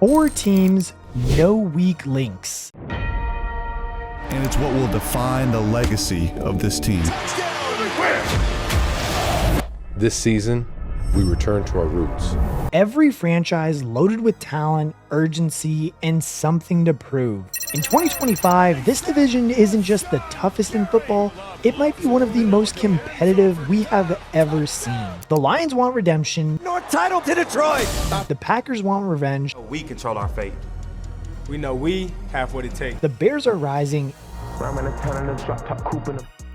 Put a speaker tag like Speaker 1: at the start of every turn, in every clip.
Speaker 1: 4 teams, no weak links.
Speaker 2: And it's what will define the legacy of this team.
Speaker 3: This season, we return to our roots.
Speaker 1: Every franchise loaded with talent, urgency, and something to prove. In 2025, this division isn't just the toughest in football, it might be one of the most competitive we have ever seen. The Lions want redemption.
Speaker 4: North title to Detroit!
Speaker 1: The Packers want revenge.
Speaker 4: We control our fate. We know we have what it takes.
Speaker 1: The Bears are rising.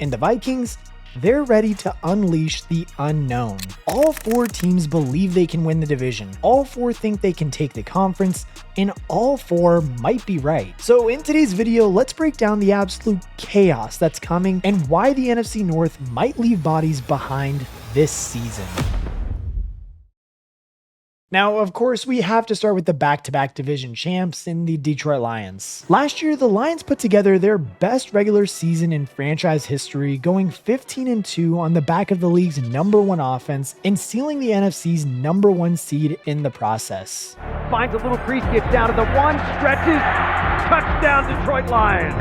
Speaker 1: And the Vikings, they're ready to unleash the unknown. All 4 teams believe they can win the division. All 4 think they can take the conference, and all 4 might be right. So in today's video, let's break down the absolute chaos that's coming and why the NFC North might leave bodies behind this season. Now, of course, we have to start with the back-to-back division champs in the Detroit Lions. Last year, the Lions put together their best regular season in franchise history, going 15-2 on the back of the league's #1 offense and sealing the NFC's #1 seed in the process.
Speaker 5: Finds a little crease, gets down to the 1, stretches, touchdown Detroit Lions.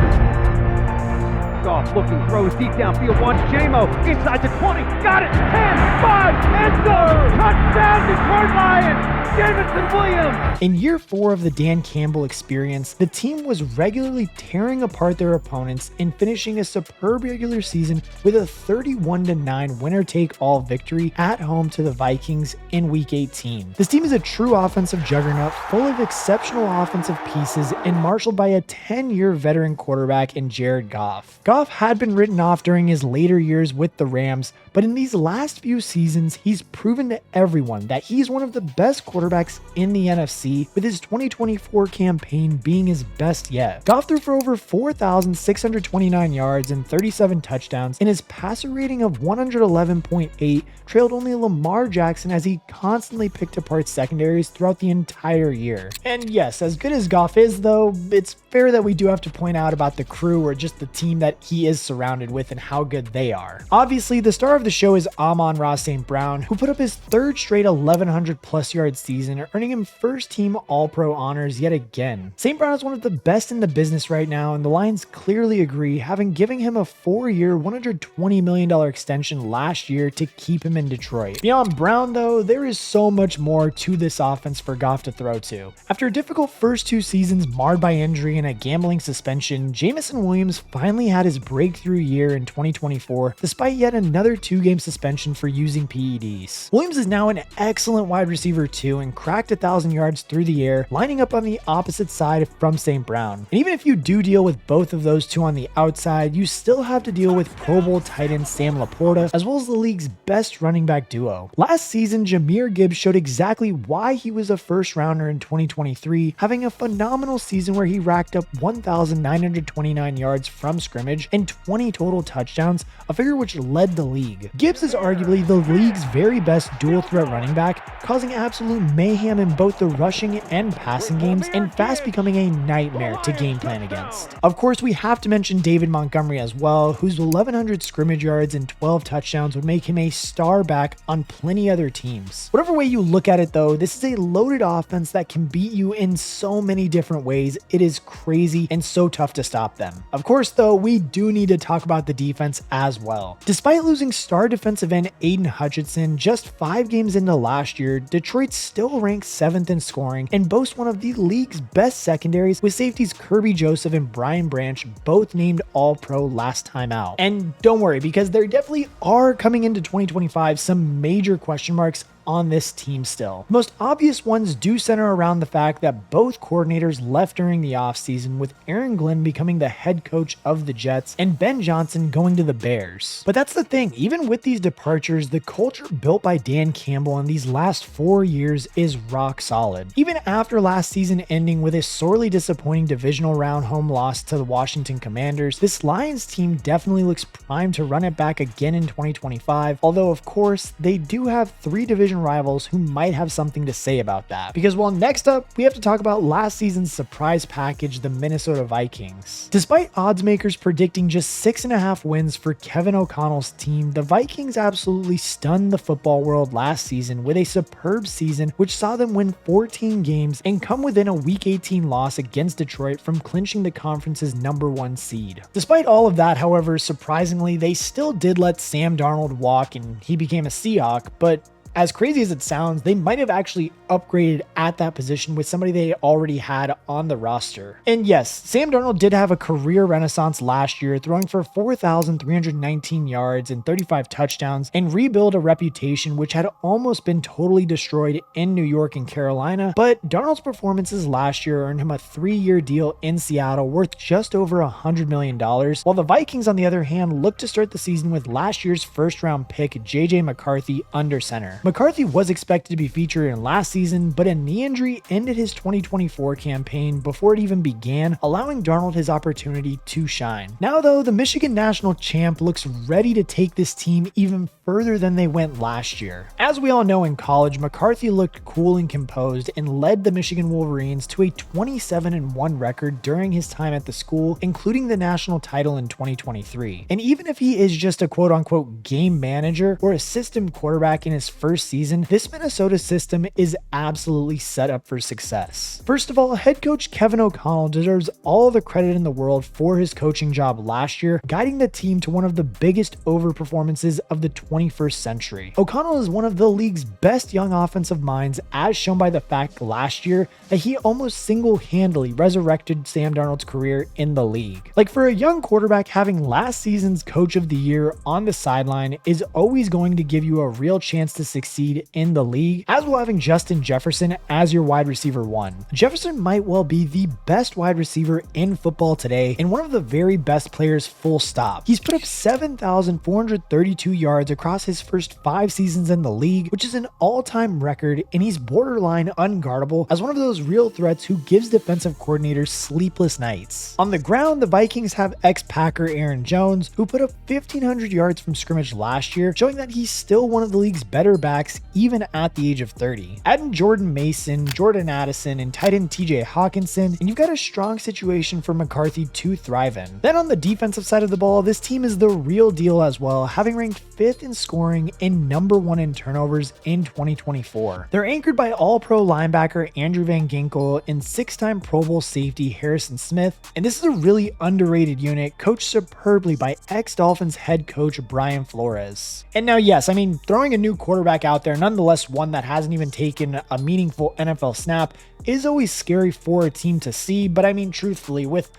Speaker 5: Goff looking, throws deep downfield, wants J-Mo, inside the 20, got it, 10, 5, end zone, touchdown Detroit Lions, Jameson Williams.
Speaker 1: In year 4 of the Dan Campbell experience, the team was regularly tearing apart their opponents and finishing a superb regular season with a 31-9 winner-take-all victory at home to the Vikings in Week 18. This team is a true offensive juggernaut, full of exceptional offensive pieces and marshaled by a 10-year veteran quarterback in Jared Goff. Goff had been written off during his later years with the Rams, but in these last few seasons, he's proven to everyone that he's one of the best quarterbacks in the NFC, with his 2024 campaign being his best yet. Goff threw for over 4,629 yards and 37 touchdowns, and his passer rating of 111.8 trailed only Lamar Jackson as he constantly picked apart secondaries throughout the entire year. And yes, as good as Goff is though, it's fair that we do have to point out about the crew or just the team that he is surrounded with and how good they are. Obviously, the star of the show is Amon-Ra St. Brown, who put up his 3rd straight 1,100 plus yard season, earning him first team All-Pro honors yet again. St. Brown is one of the best in the business right now, and the Lions clearly agree, having given him a 4-year, $120 million extension last year to keep him in Detroit. Beyond Brown though, there is so much more to this offense for Goff to throw to. After a difficult first 2 seasons marred by injury and a gambling suspension, Jameson Williams finally had his breakthrough year in 2024, despite yet another 2-game suspension for using PEDs. Williams is now an excellent wide receiver too and cracked 1,000 yards through the air, lining up on the opposite side from St. Brown. And even if you do deal with both of those two on the outside, you still have to deal with Pro Bowl tight end Sam Laporta, as well as the league's best running back duo. Last season, Jahmyr Gibbs showed exactly why he was a first rounder in 2023, having a phenomenal season where he racked up 1,929 yards from scrimmage and 20 total touchdowns, a figure which led the league. Gibbs is arguably the league's very best dual threat running back, causing absolute mayhem in both the rushing and passing games, and fast becoming a nightmare to game plan against. Of course, we have to mention David Montgomery as well, whose 1,100 scrimmage yards and 12 touchdowns would make him a star back on plenty other teams. Whatever way you look at it though, this is a loaded offense that can beat you in so many different ways. It is crazy and so tough to stop them. Of course though, we do need to talk about the defense as well. Despite losing star defensive end Aiden Hutchinson just 5 games into last year, Detroit still ranks 7th in scoring and boasts one of the league's best secondaries, with safeties Kirby Joseph and Brian Branch both named All-Pro last time out. And don't worry, because there definitely are coming into 2025 some major question marks on this team still. The most obvious ones do center around the fact that both coordinators left during the offseason, with Aaron Glenn becoming the head coach of the Jets and Ben Johnson going to the Bears. But that's the thing, even with these departures, the culture built by Dan Campbell in these last 4 years is rock solid. Even after last season ending with a sorely disappointing divisional round home loss to the Washington Commanders, this Lions team definitely looks primed to run it back again in 2025, although of course they do have 3 divisional division rivals who might have something to say about that. Because well, next up, we have to talk about last season's surprise package, the Minnesota Vikings. Despite odds makers predicting just 6.5 wins for Kevin O'Connell's team, the Vikings absolutely stunned the football world last season with a superb season which saw them win 14 games and come within a Week 18 loss against Detroit from clinching the conference's #1 seed. Despite all of that, however, surprisingly, they still did let Sam Darnold walk and he became a Seahawk, but as crazy as it sounds, they might have actually upgraded at that position with somebody they already had on the roster. And yes, Sam Darnold did have a career renaissance last year, throwing for 4,319 yards and 35 touchdowns, and rebuild a reputation which had almost been totally destroyed in New York and Carolina. But Darnold's performances last year earned him a 3-year deal in Seattle worth just over $100 million, while the Vikings, on the other hand, looked to start the season with last year's first-round pick JJ McCarthy under center. McCarthy was expected to be featured in last season, but a knee injury ended his 2024 campaign before it even began, allowing Darnold his opportunity to shine. Now though, the Michigan national champ looks ready to take this team even further than they went last year. As we all know, in college, McCarthy looked cool and composed and led the Michigan Wolverines to a 27-1 record during his time at the school, including the national title in 2023. And even if he is just a quote-unquote game manager or a system quarterback in his first season, this Minnesota system is absolutely set up for success. First of all, head coach Kevin O'Connell deserves all the credit in the world for his coaching job last year, guiding the team to one of the biggest overperformances of the 21st century. O'Connell is one of the league's best young offensive minds, as shown by the fact last year that he almost single-handedly resurrected Sam Darnold's career in the league. Like, for a young quarterback, having last season's coach of the year on the sideline is always going to give you a real chance to succeed in the league, as well having Justin Jefferson as your wide receiver 1. Jefferson might well be the best wide receiver in football today and one of the very best players, full stop. He's put up 7,432 yards across his first 5 seasons in the league, which is an all-time record, and he's borderline unguardable as one of those real threats who gives defensive coordinators sleepless nights. On the ground, the Vikings have ex-Packer Aaron Jones, who put up 1,500 yards from scrimmage last year, showing that he's still one of the league's better backs even at the age of 30. Add in Jordan Mason, Jordan Addison, and tight end TJ Hawkinson, and you've got a strong situation for McCarthy to thrive in. Then on the defensive side of the ball, this team is the real deal as well, having ranked 5th in scoring and #1 in turnovers in 2024. They're anchored by all-pro linebacker Andrew Van Ginkel and 6-time Pro Bowl safety Harrison Smith, and this is a really underrated unit coached superbly by ex-Dolphins head coach Brian Flores. And now yes, I mean, throwing a new quarterback out there, nonetheless one that hasn't even taken a meaningful NFL snap, is always scary for a team to see, but I mean, truthfully, with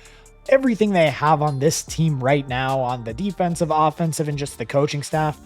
Speaker 1: everything they have on this team right now, on the defensive, offensive, and just the coaching staff,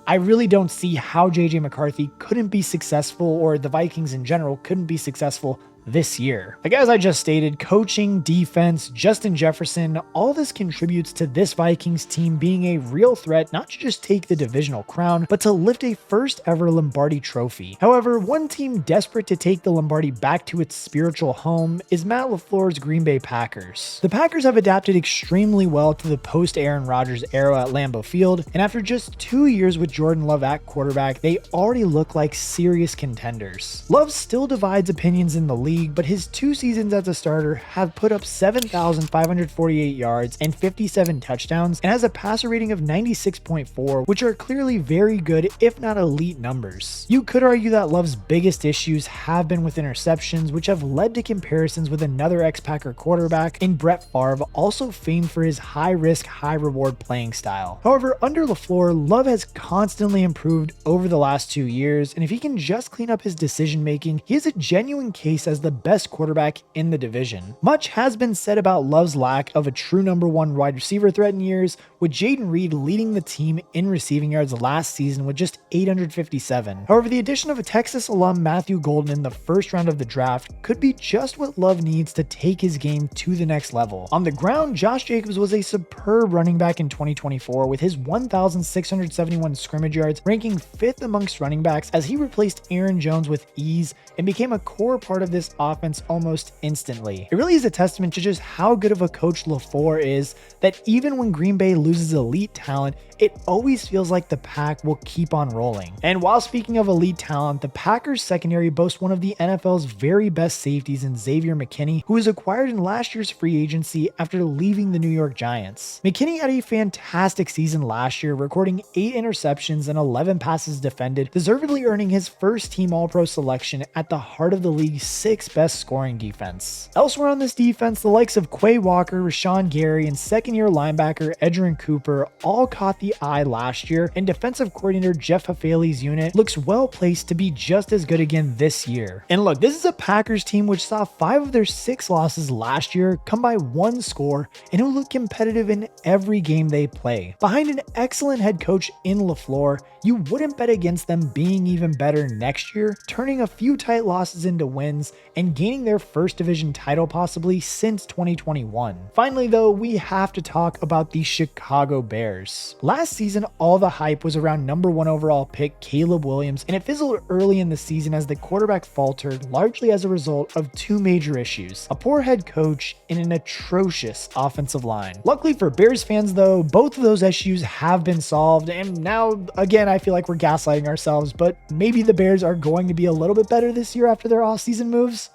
Speaker 1: I really don't see how JJ McCarthy couldn't be successful, or the Vikings in general couldn't be successful this year. Like, as I just stated, coaching, defense, Justin Jefferson, all this contributes to this Vikings team being a real threat, not to just take the divisional crown, but to lift a first ever Lombardi trophy. However, one team desperate to take the Lombardi back to its spiritual home is Matt LaFleur's Green Bay Packers. The Packers have adapted extremely well to the post-Aaron Rodgers era at Lambeau Field, and after just 2 years with Jordan Love at quarterback, they already look like serious contenders. Love still divides opinions in the league, but his 2 seasons as a starter have put up 7,548 yards and 57 touchdowns, and has a passer rating of 96.4, which are clearly very good, if not elite numbers. You could argue that Love's biggest issues have been with interceptions, which have led to comparisons with another ex-Packer quarterback in Brett Favre, also famed for his high-risk, high-reward playing style. However, under LaFleur, Love has constantly improved over the last 2 years, and if he can just clean up his decision-making, he is a genuine case as the best quarterback in the division. Much has been said about Love's lack of a true #1 wide receiver threat in years, with Jaden Reed leading the team in receiving yards last season with just 857. However, the addition of a Texas alum Matthew Golden in the first round of the draft could be just what Love needs to take his game to the next level. On the ground, Josh Jacobs was a superb running back in 2024 with his 1,671 scrimmage yards, ranking 5th amongst running backs as he replaced Aaron Jones with ease and became a core part of this this offense almost instantly. It really is a testament to just how good of a coach LaFleur is that even when Green Bay loses elite talent, it always feels like the pack will keep on rolling. And while speaking of elite talent, the Packers secondary boasts one of the NFL's very best safeties in Xavier McKinney, who was acquired in last year's free agency after leaving the New York Giants. McKinney had a fantastic season last year, recording 8 interceptions and 11 passes defended, deservedly earning his first team All-Pro selection at the heart of the league's 6th best scoring defense. Elsewhere on this defense, the likes of Quay Walker, Rashawn Gary, and second-year linebacker Edgerrin Cooper all caught the eye last year, and defensive coordinator Jeff Hafaley's unit looks well placed to be just as good again this year. And look, this is a Packers team which saw 5 of their 6 losses last year come by 1 score and who look competitive in every game they play. Behind an excellent head coach in LaFleur, you wouldn't bet against them being even better next year, turning a few tight losses into wins and gaining their first division title possibly since 2021. Finally though, we have to talk about the Chicago Bears. Last season, all the hype was around number 1 overall pick Caleb Williams, and it fizzled early in the season as the quarterback faltered, largely as a result of 2 major issues: a poor head coach and an atrocious offensive line. Luckily for Bears fans though, both of those issues have been solved, and now again I feel like we're gaslighting ourselves, but maybe the Bears are going to be a little bit better this year after their offseason moves.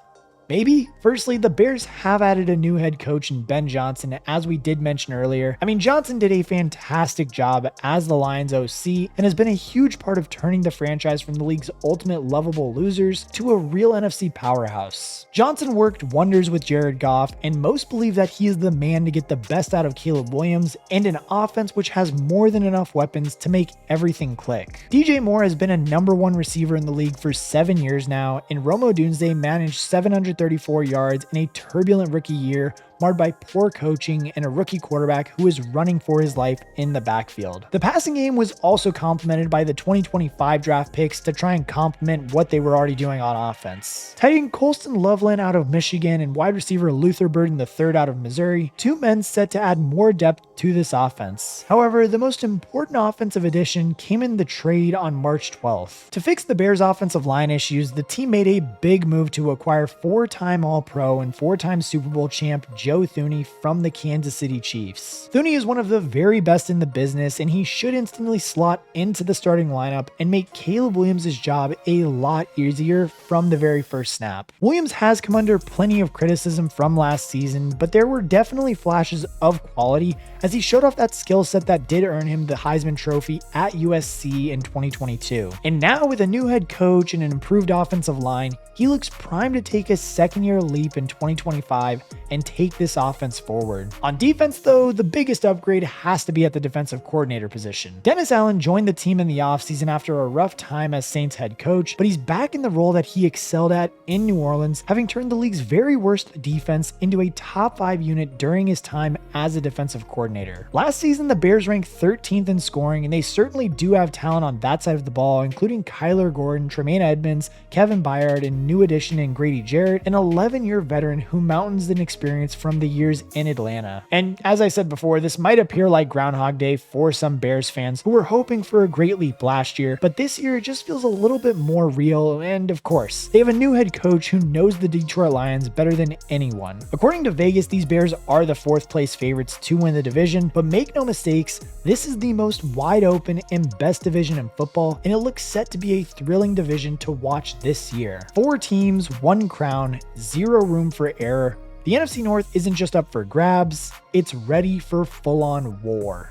Speaker 1: Maybe. Firstly, the Bears have added a new head coach in Ben Johnson, as we did mention earlier. I mean, Johnson did a fantastic job as the Lions OC and has been a huge part of turning the franchise from the league's ultimate lovable losers to a real NFC powerhouse. Johnson worked wonders with Jared Goff, and most believe that he is the man to get the best out of Caleb Williams and an offense which has more than enough weapons to make everything click. DJ Moore has been a number 1 receiver in the league for 7 years now, and Rome Odunze managed 734 yards in a turbulent rookie year, marred by poor coaching and a rookie quarterback who is running for his life in the backfield. The passing game was also complemented by the 2025 draft picks to try and complement what they were already doing on offense. Tight end Colston Loveland out of Michigan and wide receiver Luther Burden III out of Missouri, 2 men set to add more depth to this offense. However, the most important offensive addition came in the trade on March 12th. To fix the Bears' offensive line issues, the team made a big move to acquire 4-time All-Pro and 4-time Super Bowl champ Joe Thuney from the Kansas City Chiefs. Thuney is one of the very best in the business, and he should instantly slot into the starting lineup and make Caleb Williams' job a lot easier from the very first snap. Williams has come under plenty of criticism from last season, but there were definitely flashes of quality as he showed off that skill set that did earn him the Heisman Trophy at USC in 2022. And now with a new head coach and an improved offensive line, he looks primed to take a second-year leap in 2025 and take this offense forward. On defense though, the biggest upgrade has to be at the defensive coordinator position. Dennis Allen joined the team in the offseason after a rough time as Saints head coach, but he's back in the role that he excelled at in New Orleans, having turned the league's very worst defense into a top 5 unit during his time as a defensive coordinator. Last season, the Bears ranked 13th in scoring, and they certainly do have talent on that side of the ball, including Kyler Gordon, Tremaine Edmonds, Kevin Byard, and new addition in Grady Jarrett, an 11-year veteran who mountains an experience from the years in Atlanta. And as I said before, this might appear like Groundhog Day for some Bears fans who were hoping for a great leap last year, but this year it just feels a little bit more real, and of course, they have a new head coach who knows the Detroit Lions better than anyone. According to Vegas, these Bears are the 4th place favorites to win the division, but make no mistakes, this is the most wide open and best division in football, and it looks set to be a thrilling division to watch this year. 4 teams, 1 crown, 0 room for error. The NFC North isn't just up for grabs, it's ready for full-on war.